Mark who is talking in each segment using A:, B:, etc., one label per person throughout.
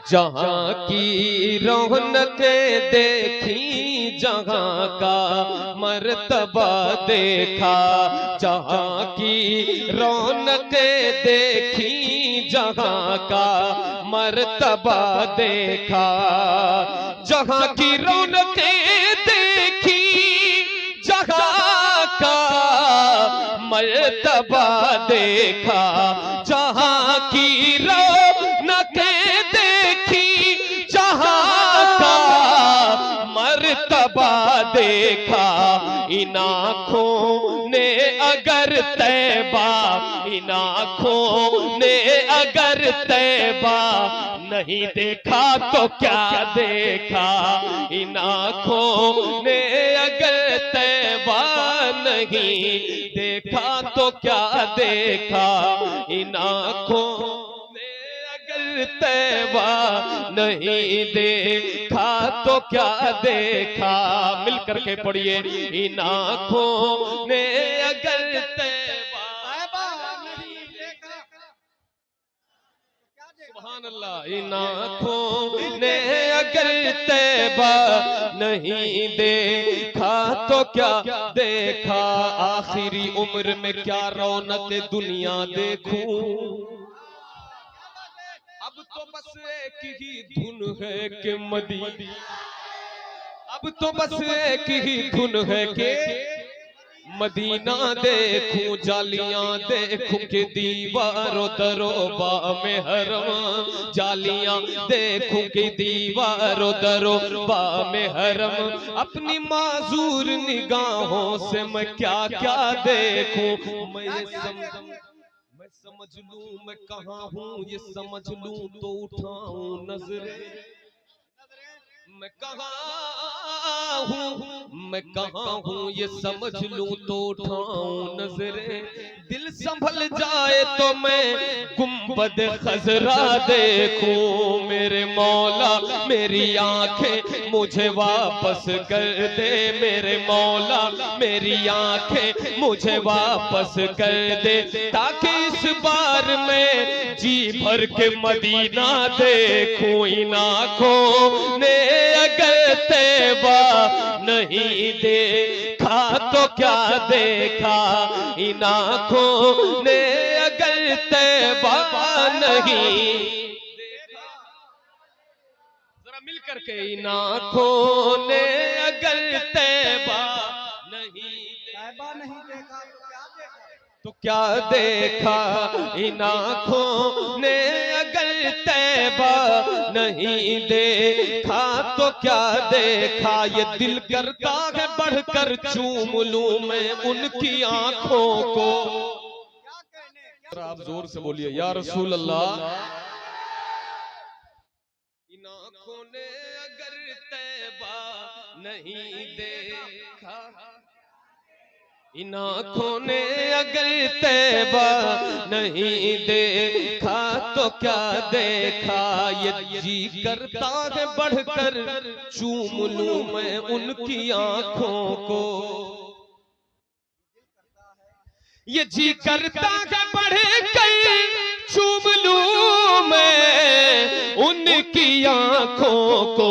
A: जहाँ की रौनकें देखी, जहाँ का मर्तबा देखा। जहाँ की रौनकें देखी, जहाँ का मर्तबा देखा। जहाँ की रौनकें देखी, जहाँ का मर्तबा देखा। जहाँ की रौनकें देखी, जहाँ का मर्तबा देखा। इन आँखों ने अगर तैबा, इन आँखों ने अगर तैबा नहीं देखा तो क्या देखा। इन आँखों ने अगर तैबा नहीं देखा तो क्या देखा। इन आँखों ने अगर तैबा नहीं देखा तो क्या देखा। मिल करके पढ़िए, इन आँखों ने अगर तैबा नहीं देखा। सुभान अल्लाह। इन आँखों ने अगर तैबा नहीं देखा तो क्या देखा। आखिरी उम्र में क्या रौनक दुनिया देखूं। अब तो बस एक ही धुन है कि मदीना, अब तो बस एक ही धुन है कि मदीना देखूं। जालियां देखूं के दीवारों दरोबा में हरम, जालियां देखूं के दीवारों दरोबा में हरम। अपनी माजूर निगाहों से मैं क्या क्या देखूं। मैं समझ लूं मैं कहाँ हूँ, ये समझ लूं तो उठाऊं नजरें। मैं कहाँ हूँ, मैं कहाँ हूँ, ये समझ लूं तो उठाऊं नजरें। दिल संभल जाए तो मैं गुंबद खजरा देखूं। मेरे मौला मेरी आंखें मुझे वापस कर दे। मेरे मौला मेरी आंखें मुझे वापस कर दे, ताकि इस बार मैं जी भर के मदीना देखूं। इन आँखों ने अगर तैबा नहीं देखा तो क्या देखा। इन आँखों ने अगर तैबा नहीं देखा। जरा मिल करके, इन आँखों ने अगर तैबा नहीं देखा तो क्या देखा। इन आँखों ने अगर तैबा नहीं देखा तो क्या देखा। ये दिल करता है बढ़कर चूम लूं मैं उनकी आँखों को। आप जोर से बोलिए या रसूल अल्लाह। इन आँखों ने अगर तैबा नहीं देखा, इन आँखों ने अगर तैबा नहीं देखा तो क्या देखा। ये जी करता है बढ़कर चूम लूं मैं उनकी आँखों को। ये जी करता है बढ़कर चूम लूं मैं उनकी आँखों को।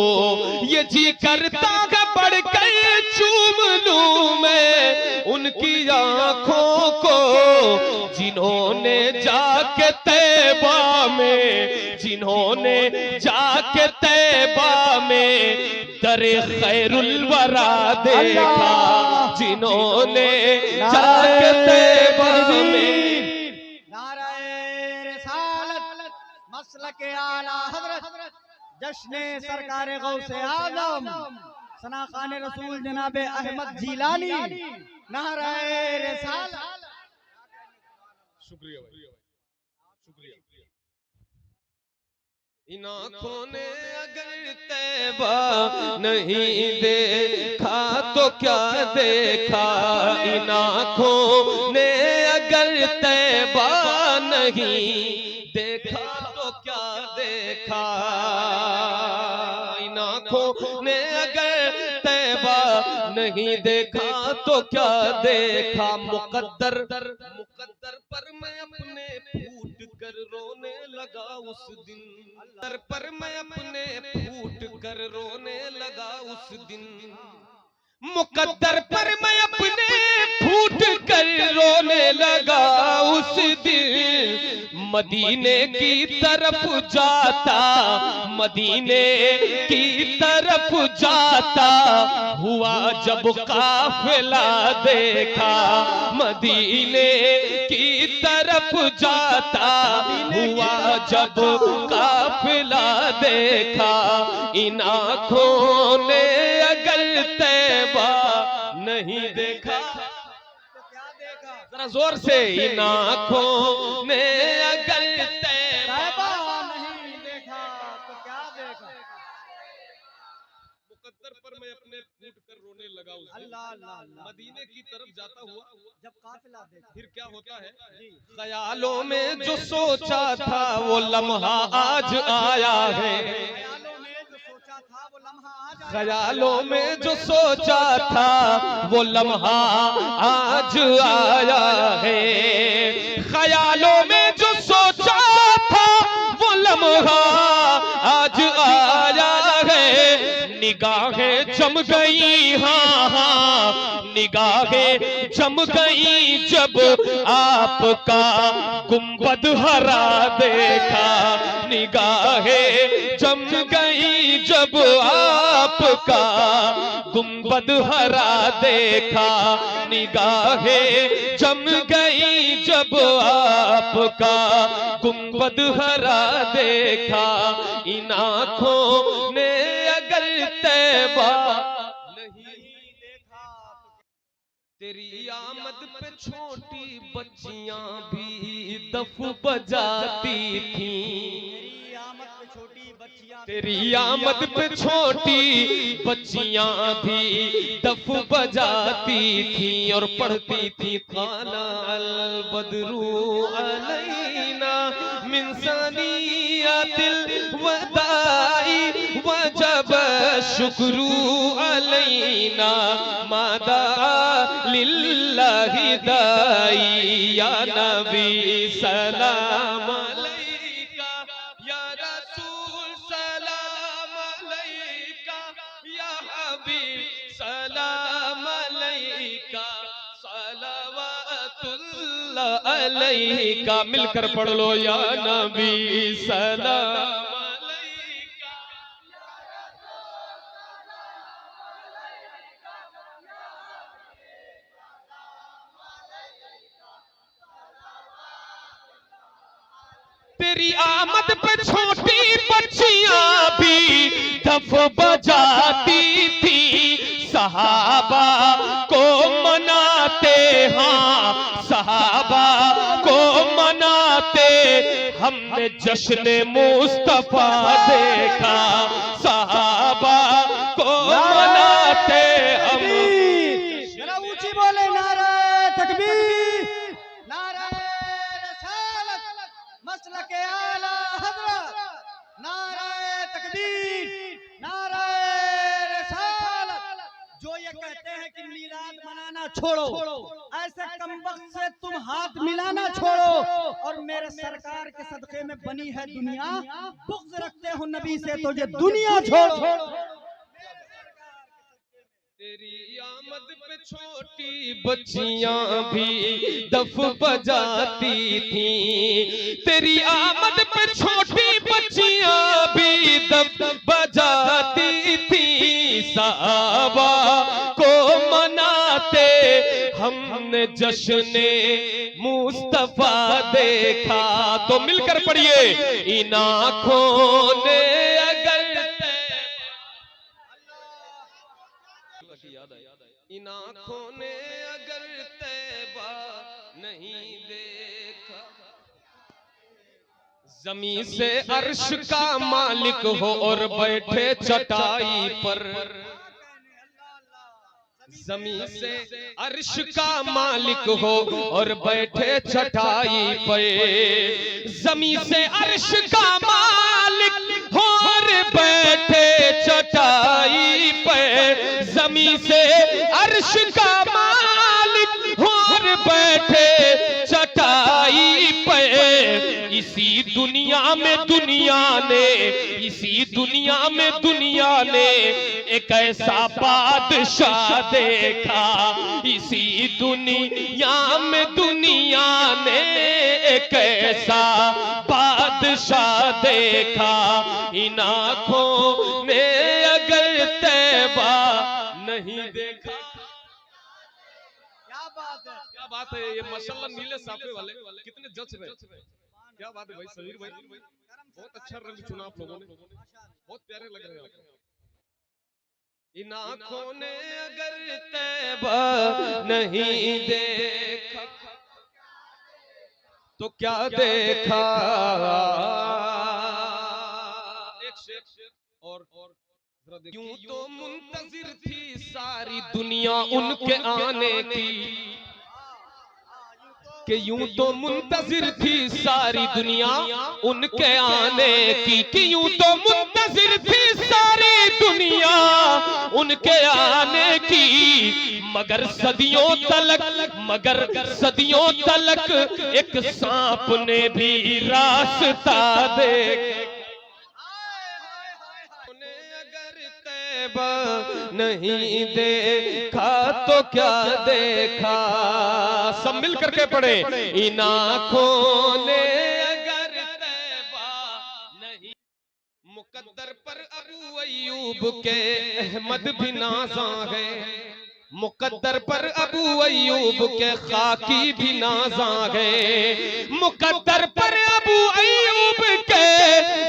A: ये जी करता है बढ़कर चूम लूं मैं उनकी आँखों को। जिन्होंने जाके तैबा में, जिन्होंने जाके तैबा में दरे खैरुल वरा देखा। जिन्होंने जाके तैबा में
B: नारे रिसालत मसलके आला हजरत जश्ने सरकारे गौसे आजम सना खाने रसूल जनाबे अहमद जीलानी, नारे रिसालत।
A: शुक्रिया भाई, शुक्रिया। इन आँखों ने अगर तैबा नहीं देखा तो क्या देखा। इन आँखों ने अगर तैबा नहीं देखा तो क्या देखा। इन आँखों ने अगर तैबा नहीं देखा तो क्या देखा। मुकद्दर पर मैं अपने फूट कर रोने लगा उस दिन, सर पर मैं अपने फूट कर रोने लगा उस दिन, मुकद्दर पर मैं अपने फूट कर रोने लगा उस दिन। मदीने की तरफ जाता, मदीने की तरफ जाता हुआ जब काफिला देखा, मदीने की तरफ जाता हुआ जब काफिला देखा, इन आँखों ने अगर तैबा नहीं देखा,
B: तो क्या देखा?
A: जरा जोर से, इन आँखों ने अगर तैबा
B: तैबा नहीं देखा तो क्या देखा?
A: मुकद्दर पर मैं अपने फूट कर रोने लगा उस दिन,
B: अल्लाह अल्लाह अल्लाह।
A: मदीने की तरफ जाता हुआ
B: जब काफिला देखा
A: फिर क्या होता है,
B: जी,
A: ख्यालों में जो सोचा था वो लम्हा आज आया है,
B: ख्यालों में जो सोचा था वो लम्हा आज आया।
A: ख्यालों में जो सोचा था वो लम्हा आज आया है, ख्यालों में जो सोचा था वो लम्हा आज आया है। निगाहें जम गई, हाँ हाँ निगाहें जम गई जब आपका गुंबद हरा देखा, निगाहें जम गई जब आपका गुंबद हरा देखा, निगाहें जम गई जब आपका गुंबद हरा देखा, इन आँखों ने अगर तैबा नहीं
B: देखा तो
A: तेरी आमद पे छोटी बच्चियां भी दफ बजाती थीं,
B: तेरी आमद पे छोटी बच्चियां,
A: तेरी आमद पे छोटी बच्चियां भी दफ बजाती थी और पढ़ती थी खाना अल बदरू अलैना मिन सनियातिल वदाई वजब शुक्रू अलैना मादा लिल्लाहि दाई या नबी सलाम अलैका या रसूल सलाम अलैका या हबीब सलाम अलैका सलावतुल्लाह अलैका। मिलकर पढ़ लो, या नबी सलाम अलैका। तेरी आमद पे छोटी बच्चियां भी दफ बजाती थी, सहाबा को मनाते, हाँ सहाबा को मनाते हमने जश्न मुस्तफा देखा, सहाबा को मनाते हम।
B: जरा ऊंची बोले, नारा तकबीर, नारा रिसालत, मसलक आला हज़रत, नारा तकबीर, नारा रिसालत। जो ये कहते हैं कि मिलाद मनाना छोड़ो, ऐसे कमबख्त से तुम हाथ मिलाना छोड़ो, और मेरे सरकार के सदक़े में बनी है दुनिया, बुग़्ज़ रखते हो नबी से तो ये दुनिया छोड़ो।
A: तेरी आमद पे छोटी बच्चियां भी दफ बजाती थी, तेरी आमद पे छोटी बच्चियां भी दफ बजाती थी, सहाबा को मनाते हमने जश्न मुस्तफा देखा। तो मिलकर पढ़िए, इन आँखों ने अगर इन आँखों ने अगर तैबा नहीं देखा, जमीन से अर्श का मालिक हो और बैठे चटाई पर, जमीन से अर्श का मालिक हो और बैठे चटाई पे, जमीन से अर्श का मालिक हो और बैठे चटाई पे, जमीन से अर्श का मालिक हो और बैठे चटाई पे, इसी में दुनिया ने, इसी दुनिया में दुनिया ने एक ऐसा बादशाह देखा, इसी दुनिया में दुनिया ने एक ऐसा बादशाह देखा। इन आँखों ने अगर तैबा नहीं देखा।
B: क्या बात है,
A: क्या बात है, ये माशाल्लाह नीले साफे वाले कितने जच रहे। क्या बात है भाई समीर भाई, बहुत अच्छा रंग चुना आप लोगों ने, बहुत प्यारे लग रहे हैं आप। इन आँखों ने अगर तैबा नहीं देखा तो क्या देखा। एक शेर और यूं तो मुंतजिर थी सारी दुनिया उनके आने की, कि यूं तो मुंतजिर थी सारी दुनिया उनके आने की, कि यूं तो मुंतजिर थी सारी दुनिया उनके आने की। मगर सदियों तलक एक सांप ने भी रास्ता देखा। नहीं देखा तो क्या देखा। सब मिल करके पढ़े। इन आँखों ने अगर तैबा नहीं, मुकद्दर पर अबू अय्यूब के अहमद भी नाज़ा है, मुकद्दर पर अबू अय्यूब के खाकी भी नाज़ा है, मुकद्दर पर अबू अय्यूब के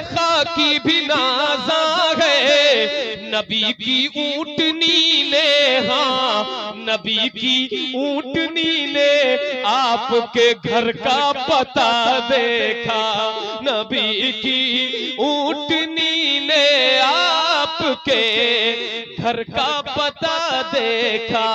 A: खाकी भी नाज़ा है। नबी की ऊँटनी ने, हाँ नबी की ऊँटनी ने आपके घर का पता देखा, नबी की ऊँटनी ने आपके घर का पता देखा।